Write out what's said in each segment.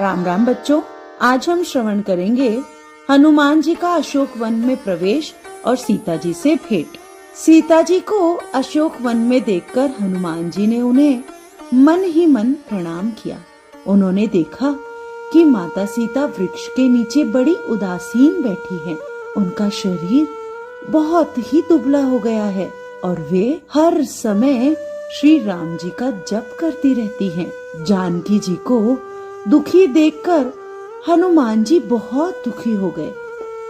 राम राम बच्चों, आज हम श्रवण करेंगे हनुमान जी का अशोक वन में प्रवेश और सीता जी से भेंट। सीता जी को अशोक वन में देखकर हनुमान जी ने उन्हें मन ही मन प्रणाम किया। उन्होंने देखा कि माता सीता वृक्ष के नीचे बड़ी उदासीन बैठी हैं। उनका शरीर बहुत ही दुबला हो गया है और वे हर समय श्री राम जी का जप करती रहती हैं। जानकी जी को दुखी देखकर हनुमान जी बहुत दुखी हो गए।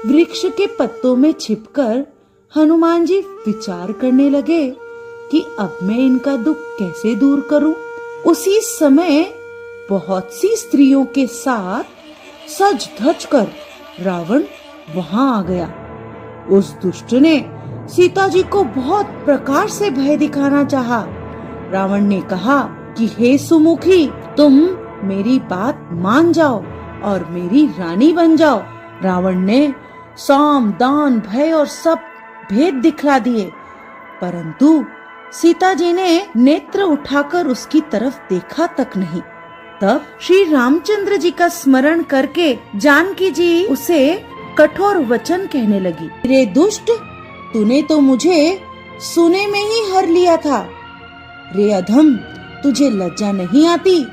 वृक्ष के पत्तों में छिपकर हनुमान जी विचार करने लगे कि अब मैं इनका दुख कैसे दूर करूं। उसी समय बहुत सी स्त्रियों के साथ सज धज कर रावण वहां आ गया। उस दुष्ट ने सीता जी को बहुत प्रकार से भय दिखाना चाहा। रावण ने कहा कि हे सुमुखी, तुम मेरी बात मान जाओ और मेरी रानी बन जाओ। रावण ने साम दान भय और सब भेद दिखला दिए, परंतु सीता जी ने नेत्र उठाकर उसकी तरफ देखा तक नहीं। तब श्री रामचंद्र जी का स्मरण करके जानकी जी उसे कठोर वचन कहने लगी। रे दुष्ट, तूने तो मुझे सुने में ही हर लिया था। रे अधम, तुझे लज्जा नहीं आती?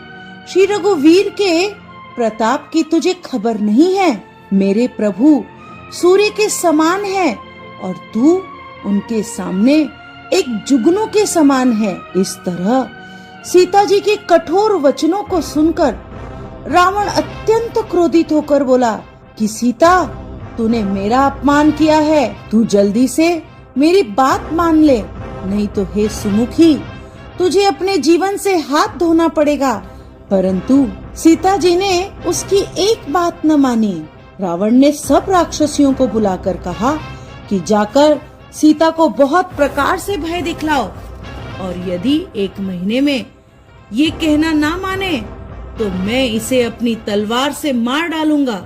श्री रघुवीर के प्रताप की तुझे खबर नहीं है? मेरे प्रभु सूर्य के समान है और तू उनके सामने एक जुगनू के समान है। इस तरह सीता जी के कठोर वचनों को सुनकर रावण अत्यंत क्रोधित होकर बोला कि सीता, तूने मेरा अपमान किया है। तू जल्दी से मेरी बात मान ले, नहीं तो हे सुमुखी, तुझे अपने जीवन से हाथ धोना पड़ेगा। परंतु सीता जी ने उसकी एक बात न मानी। रावण ने सब राक्षसियों को बुलाकर कहा कि जाकर सीता को बहुत प्रकार से भय दिखलाओ, और यदि 1 महीने में ये कहना ना माने तो मैं इसे अपनी तलवार से मार डालूंगा।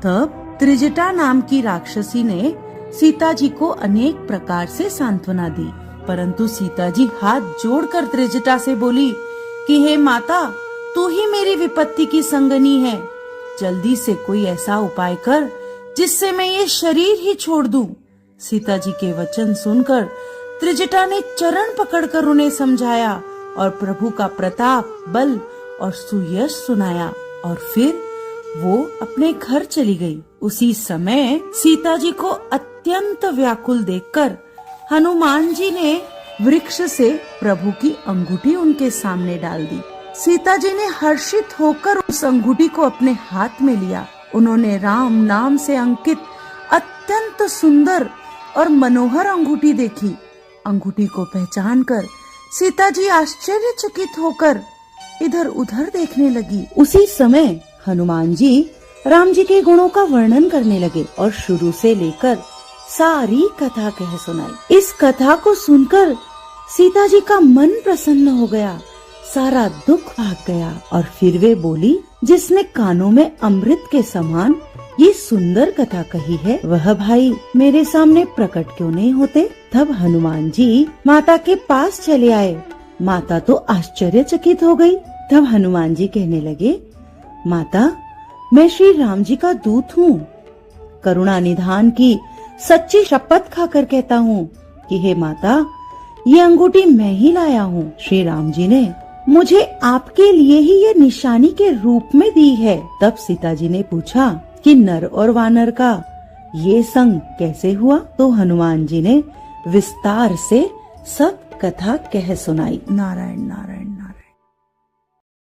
तब त्रिजटा नाम की राक्षसी ने सीता जी को अनेक प्रकार से सांत्वना दी, परंतु सीता जी हाथ जोड़कर त्रिजटा से बोली कि हे माता, तू ही मेरी विपत्ति की संगनी है। जल्दी से कोई ऐसा उपाय कर जिससे मैं ये शरीर ही छोड़ दूं। सीता जी के वचन सुनकर त्रिजटा ने चरण पकड़कर उन्हें समझाया और प्रभु का प्रताप, बल और सुयश सुनाया, और फिर वो अपने घर चली गई। उसी समय सीता जी को अत्यंत व्याकुल देखकर हनुमान जी ने वृक्ष से प्रभु की अंगूठी उनके सामने डाल दी। सीता जी ने हर्षित होकर उस अंगूठी को अपने हाथ में लिया। उन्होंने राम नाम से अंकित अत्यंत सुंदर और मनोहर अंगूठी देखी। अंगूठी को पहचानकर सीता जी आश्चर्यचकित होकर इधर उधर देखने लगी। उसी समय हनुमान जी राम जी के गुणों का वर्णन करने लगे और शुरू से लेकर सारी कथा कह सुनाई। इस कथा को सुनकर सीता जी का मन प्रसन्न हो गया, सारा दुख भाग गया, और फिर वे बोली, जिसने कानों में अमृत के समान ये सुंदर कथा कही है, वह भाई मेरे सामने प्रकट क्यों नहीं होते? तब हनुमान जी माता के पास चले आए। माता तो आश्चर्यचकित हो गई। तब हनुमान जी कहने लगे, माता, मैं श्री राम जी का दूत हूँ। करुणा निधान की सच्ची शपथ खाकर कहता हूँ कि हे माता, ये अंगूठी मैं ही लाया हूँ। श्री राम जी ने मुझे आपके लिए ही ये निशानी के रूप में दी है। तब सीता जी ने पूछा कि नर और वानर का ये संग कैसे हुआ? तो हनुमान जी ने विस्तार से सब कथा कह सुनाई। नारायण नारायण।